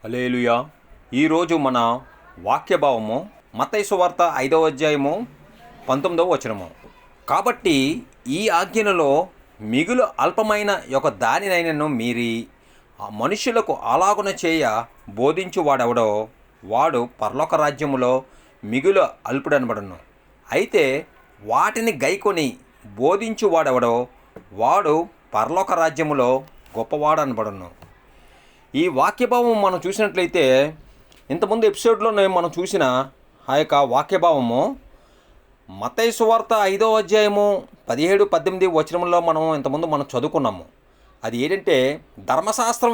హల్లెలూయా. ఈరోజు మన వాక్య భావము మత్తయి సువార్త 5వ అధ్యాయము 19వ వచనము. కాబట్టి ఈ ఆజ్ఞలలో మిగులు అల్పమైన ఒక దానినైనను మీరి ఆ మనుషులకు అలాగున చేయ బోధించువాడెవడో వాడు పరలోక రాజ్యములో మిగులు అల్పుడనబడును. అయితే వాటిని గైకొని బోధించువాడెవడో వాడు పరలోక రాజ్యములో గొప్పవాడనబడును. ఈ వాక్యభావం మనం చూసినట్లయితే ఇంతకుముందు ఎపిసోడ్లోనే మనం చూసిన ఆ యొక్క వాక్యభావము మత్తయి సువార్త 5వ అధ్యాయము 17-18 వచనంలో మనం చదువుకున్నాము. అది ఏంటంటే ధర్మశాస్త్రం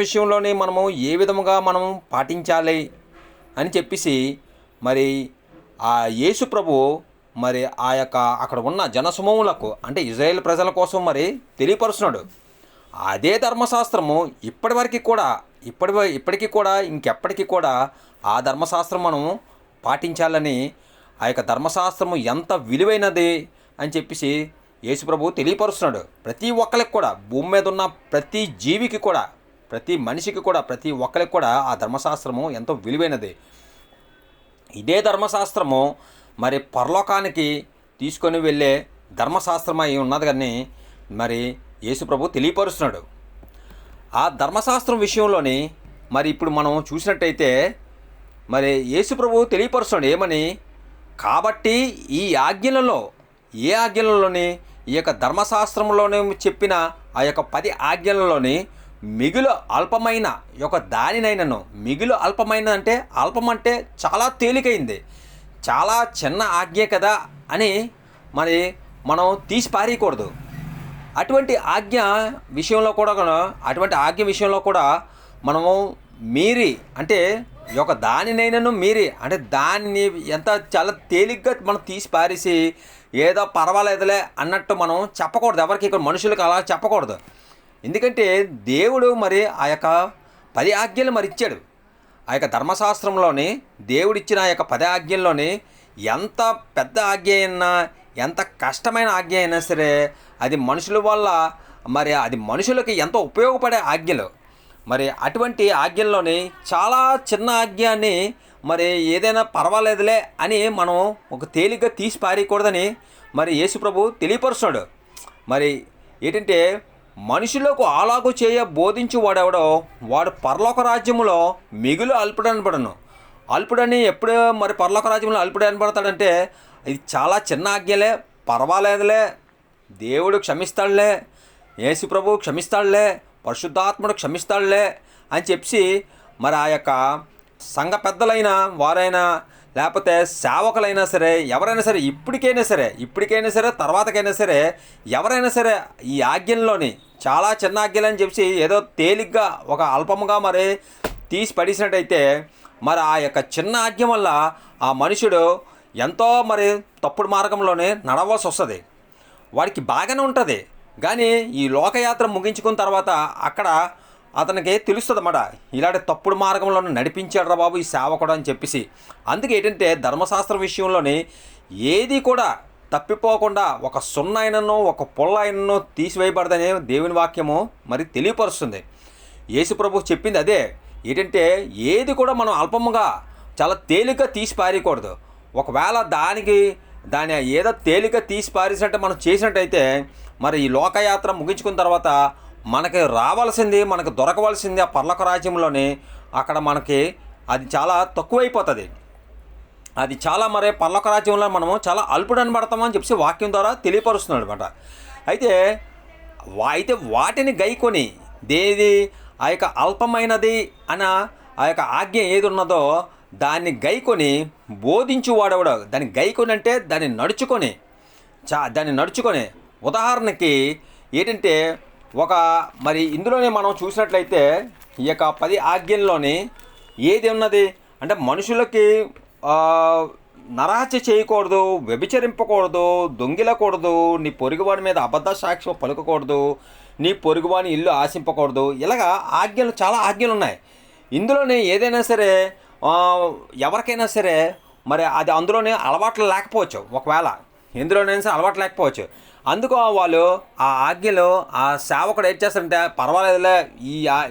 విషయంలోనే మనము ఏ విధముగా మనం పాటించాలి అని చెప్పేసి మరి ఆ యేసు ప్రభు మరి ఆ యొక్క అక్కడ ఉన్న జనసమూహములకు అంటే ఇజ్రాయేల్ ప్రజల కోసం మరి తెలియపరుస్తున్నాడు. అదే ధర్మశాస్త్రము ఇప్పటికీ కూడా ఇంకెప్పటికీ కూడా ఆ ధర్మశాస్త్రం మనము పాటించాలని ఆ యొక్క ధర్మశాస్త్రము ఎంత విలువైనది అని చెప్పేసి యేసుప్రభు తెలియపరుస్తున్నాడు. ప్రతి ఒక్కరికి కూడా భూమి మీద ఉన్న ప్రతి జీవికి కూడా ప్రతి మనిషికి కూడా ప్రతి ఒక్కరికి కూడా ఆ ధర్మశాస్త్రము ఎంతో విలువైనది. ఇదే ధర్మశాస్త్రము మరి పరలోకానికి తీసుకొని వెళ్ళే ధర్మశాస్త్రం అయి ఉన్నది కానీ మరి యేసుప్రభు తెలియపరుస్తున్నాడు. ఆ ధర్మశాస్త్రం విషయంలోని మరి ఇప్పుడు మనం చూసినట్టయితే మరి యేసుప్రభు తెలియపరుస్తున్నాడు ఏమని, కాబట్టి ఈ ఆజ్ఞలలోని ఈ యొక్క ధర్మశాస్త్రంలోనే చెప్పిన ఆ యొక్క 10 ఆజ్ఞలలోని మిగులు అల్పమైన ఒక దానినైనను, మిగులు అల్పమైన అంటే అల్పం అంటే చాలా తేలికైంది, చాలా చిన్న ఆజ్ఞ కదా అని మనం తీసి పారేయకూడదు. అటువంటి ఆజ్ఞ విషయంలో కూడా మనము మీరి అంటే ఒక దానినైనను మీరి అంటే దాన్ని చాలా తేలిగ్గా మనం తీసి పారేసి ఏదో పర్వాలేదులే అన్నట్టు మనం చెప్పకూడదు. ఎవరికి ఇక్కడ మనుషులకు అలా చెప్పకూడదు. ఎందుకంటే దేవుడు మరి ఆ యొక్క 10 ఆజ్ఞలు మరి ఇచ్చాడు. ఆ యొక్క ధర్మశాస్త్రంలోని దేవుడిచ్చిన ఆ యొక్క 10 ఆజ్ఞల్లోని ఎంత పెద్ద ఆజ్ఞ అయినా ఎంత కష్టమైన ఆజ్ఞ అయినా సరే అది మనుషుల వల్ల మరి అది మనుషులకి ఎంతో ఉపయోగపడే ఆజ్ఞలు. మరి అటువంటి ఆజ్ఞల్లోని చాలా చిన్న ఆజ్ఞ అని మరి ఏదైనా పర్వాలేదులే అని మనం ఒక తేలిగ్గా తీసి పారేయకూడదని మరి యేసుప్రభు తెలియపరుస్తున్నాడు. మరి ఏంటంటే మనుషులకు అలాగూ చేయ బోధించు వాడెవడో వాడు పరలోక రాజ్యములో మిగులు అల్పుడని ఎప్పుడు మరి పరలోక రాజ్యంలో అల్పుడు అనబడతాడంటే ఇది చాలా చిన్న ఆజ్ఞలే, పర్వాలేదులే, దేవుడు క్షమిస్తాడులే, యేసు ప్రభు క్షమిస్తాడులే, పరిశుద్ధాత్ముడు క్షమిస్తాడులే అని చెప్పి మరి ఆ యొక్క సంఘ పెద్దలైన వారైనా లేకపోతే సేవకులైనా సరే ఎవరైనా సరే ఇప్పటికైనా సరే తర్వాతకైనా సరే ఎవరైనా సరే ఈ ఆజ్ఞల్లోని చాలా చిన్న ఆజ్ఞలని చెప్పి ఏదో తేలిగ్గా ఒక అల్పముగా మరి తీసి పడేసినట్టయితే మరి ఆ యొక్క చిన్న ఆజ్ఞ వల్ల ఆ మనుషుడు ఎంతో మరి తప్పుడు మార్గంలోనే నడవాల్సి వస్తుంది. వాడికి బాగానే ఉంటుంది కానీ ఈ లోకయాత్ర ముగించుకున్న తర్వాత అక్కడ అతనికి తెలుస్తుంది అన్నమాట, ఇలాంటి తప్పుడు మార్గంలోనే నడిపించాడు రా బాబు ఈ సేవకుడు అని చెప్పేసి. అందుకే ఏంటంటే ధర్మశాస్త్ర విషయంలోని ఏది కూడా తప్పిపోకుండా ఒక సున్న అయినను ఒక పొల్ల అయినను తీసివేయబడదని దేవుని వాక్యము మరి తెలియపరుస్తుంది. యేసుప్రభు చెప్పింది అదే. ఏంటంటే ఏది కూడా మనం అల్పముగా చాలా తేలిగ్గా తీసి పారేయకూడదు. ఒకవేళ దాని ఏదో తేలిక తీసి పారేసినట్టు మనం చేసినట్టయితే మరి ఈ లోకయాత్ర ముగించుకున్న తర్వాత మనకు దొరకవలసింది ఆ పరలోక రాజ్యంలోనే అక్కడ మనకి అది చాలా తక్కువైపోతుంది. అది చాలా మరి పరలోక రాజ్యంలో మనము చాలా అల్పుడు అనబడతామని చెప్పి వాక్యం ద్వారా తెలియపరుస్తున్నాడు అనమాట. అయితే వాటిని గైకొని ఆ యొక్క అల్పమైనది అన్న ఆ యొక్క ఆజ్ఞ ఏది ఉన్నదో దాన్ని గైకొని బోధించువాడెవడో, దాన్ని గైకొని అంటే దాన్ని నడుచుకొని ఉదాహరణకి ఏంటంటే మరి ఇందులోనే మనం చూసినట్లయితే ఈ యొక్క 10 ఆజ్ఞల్లోని ఏది ఉన్నది అంటే మనుషులకి నరహత్య చేయకూడదు, వ్యభిచరింపకూడదు, దొంగిలకూడదు, నీ పొరుగువాని మీద అబద్ధ సాక్ష్యం పలుకకూడదు, నీ పొరుగువాని ఇల్లు ఆశింపకూడదు, ఇలాగా చాలా ఆజ్ఞలు ఉన్నాయి. ఇందులోనే ఏదైనా సరే ఎవరికైనా సరే మరి అది అందులోనే అలవాట్లు లేకపోవచ్చు, ఒకవేళ ఎందులోనైనా సరే అలవాటు లేకపోవచ్చు. అందుకు వాళ్ళు ఆ ఆజ్ఞలో ఆ సేవకుడు ఏం చేస్తారంటే పర్వాలేదులే,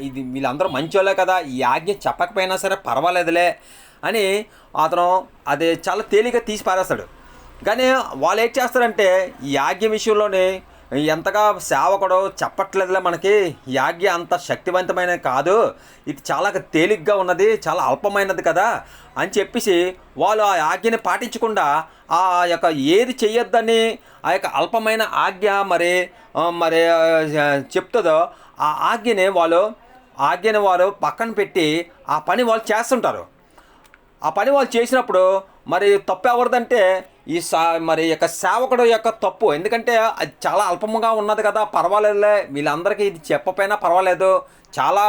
ఇది వీళ్ళందరూ మంచోళ్ళే కదా, ఈ ఆజ్ఞ చెప్పకపోయినా సరే పర్వాలేదులే అని అతను అది చాలా తేలిగ్గా తీసి పారేస్తాడు. కానీ వాళ్ళు ఏం చేస్తారంటే ఈ ఆజ్ఞ విషయంలోనే ఎంతగా సేవకుడు చెప్పట్లేదులే, మనకి ఈ ఆజ్ఞ అంత శక్తివంతమైన కాదు, ఇది చాలా తేలిగ్గా ఉన్నది, చాలా అల్పమైనది కదా అని చెప్పేసి వాళ్ళు ఆ ఆజ్ఞని పాటించకుండా ఆ యొక్క ఏది చెయ్యొద్దని ఆ యొక్క అల్పమైన ఆజ్ఞ మరి మరి చెప్తుందో ఆ ఆజ్ఞని వారు పక్కన పెట్టి ఆ పని వాళ్ళు చేస్తుంటారు. ఆ పని వాళ్ళు చేసినప్పుడు మరి తప్పు ఎవరిదంటే మరి యొక్క సేవకుడు యొక్క తప్పు. ఎందుకంటే అది చాలా అల్పముగా ఉన్నది కదా, పర్వాలేదులే, వీళ్ళందరికీ ఇది చెప్పపోయినా పర్వాలేదు, చాలా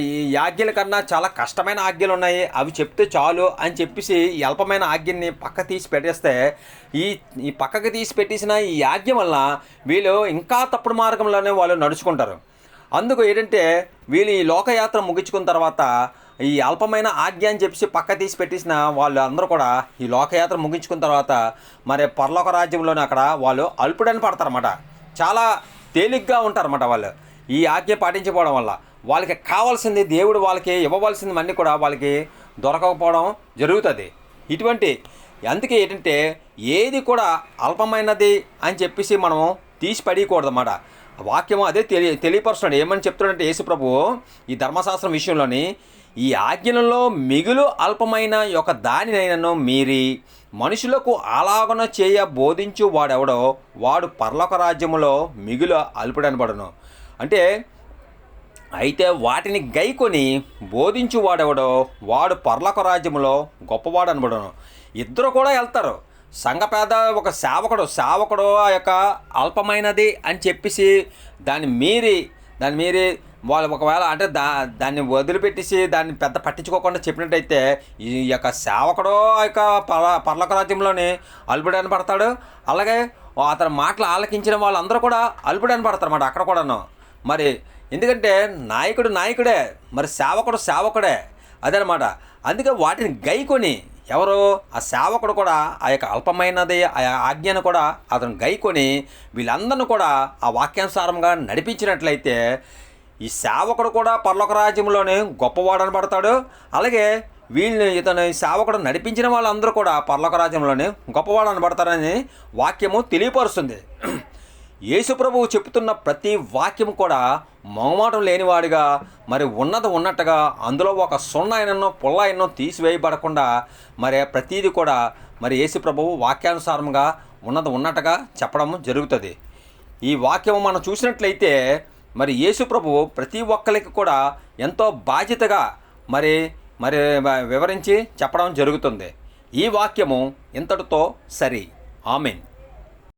ఈ ఆజ్ఞల కన్నా చాలా కష్టమైన ఆజ్ఞలు ఉన్నాయి, అవి చెప్తే చాలు అని చెప్పేసి ఈ అల్పమైన ఆజ్ఞని పక్క తీసి పెట్టేస్తే ఈ పక్కకి తీసి పెట్టేసిన ఈ ఆజ్ఞ వల్ల వీళ్ళు ఇంకా తప్పుడు మార్గంలోనే వాళ్ళు నడుచుకుంటారు. అందుకు ఏంటంటే వీళ్ళు ఈ లోకయాత్ర ముగించుకున్న తర్వాత ఈ అల్పమైన ఆజ్ఞ అని చెప్పేసి పక్క తీసి పెట్టేసిన వాళ్ళు అందరూ కూడా ఈ లోకయాత్ర ముగించుకున్న తర్వాత మరి పరలోక రాజ్యంలోనే అక్కడ వాళ్ళు అల్పుడని పడతారన్నమాట. చాలా తేలిగ్గా ఉంటారన్నమాట వాళ్ళు ఈ ఆజ్ఞ పాటించకపోవడం వల్ల. వాళ్ళకి కావాల్సింది దేవుడు వాళ్ళకి ఇవ్వవలసింది అన్నీ కూడా వాళ్ళకి దొరకకపోవడం జరుగుతుంది. అందుకే ఏంటంటే ఏది కూడా అల్పమైనది అని చెప్పేసి మనం తీసి పడేయకూడదన్నమాట. వాక్యము అదే తెలియపరుస్తున్నాడు. ఏమని చెప్తున్నాడంటే యేసు ప్రభువు ఈ ధర్మశాస్త్రం విషయంలోని ఈ ఆజ్ఞలలో మిగులు అల్పమైన యొక్క దానినైనను మీరి మనుషులకు అలాగన చేయ బోధించు వాడెవడో వాడు పరలోక రాజ్యములో మిగులు అల్పుడనబడును. అయితే వాటిని గైకొని బోధించు వాడెవడో వాడు పరలోక రాజ్యములో గొప్పవాడు అనబడును. ఇద్దరు కూడా వెళ్తారు. ఒక సేవకుడు ఆ యొక్క అల్పమైనది అని చెప్పేసి దాన్ని మీరి వాళ్ళు ఒకవేళ అంటే దాన్ని వదిలిపెట్టేసి దాన్ని పెద్ద పట్టించుకోకుండా చెప్పినట్టయితే ఈ యొక్క సేవకుడు ఆ యొక్క పరలోక రాజ్యంలోని అల్పుడని పడతాడు. అలాగే అతని మాటలు ఆలకించిన వాళ్ళందరూ కూడా అల్పుడని పడతారు అన్నమాట అక్కడ కూడాను. మరి ఎందుకంటే నాయకుడే, మరి సేవకుడే అదనమాట. అందుకే వాటిని గైకొని ఎవరు ఆ సేవకుడు కూడా ఆ యొక్క అల్పమైనది ఆ ఆజ్ఞను కూడా అతను గైకొని వీళ్ళందరినీ కూడా ఆ వాక్యానుసారంగా నడిపించినట్లయితే ఈ సేవకుడు కూడా పరలోక రాజ్యంలోనే గొప్పవాడని పడతాడు. అలాగే ఇతను సేవకుడు నడిపించిన వాళ్ళందరూ కూడా పరలోక రాజ్యంలోనే గొప్పవాడని పడతారని వాక్యము తెలియపరుస్తుంది. యేసు ప్రభువు చెప్తున్న ప్రతి వాక్యం కూడా మొహమాటం లేనివాడిగా మరి ఉన్నట్టుగా అందులో ఒక సున్నైనో పుల్లైనో తీసివేయబడకుండా మరి ప్రతీది కూడా మరి యేసు ప్రభువు వాక్యానుసారంగా ఉన్నట్టుగా చెప్పడం జరుగుతుంది. ఈ వాక్యం మనం చూసినట్లయితే మరి యేసు ప్రభువు ప్రతి ఒక్కరికి కూడా ఎంతో బాధ్యతగా మరి వివరించి చెప్పడం జరుగుతుంది. ఈ వాక్యము ఇంతటితో సరి. ఆమేన్.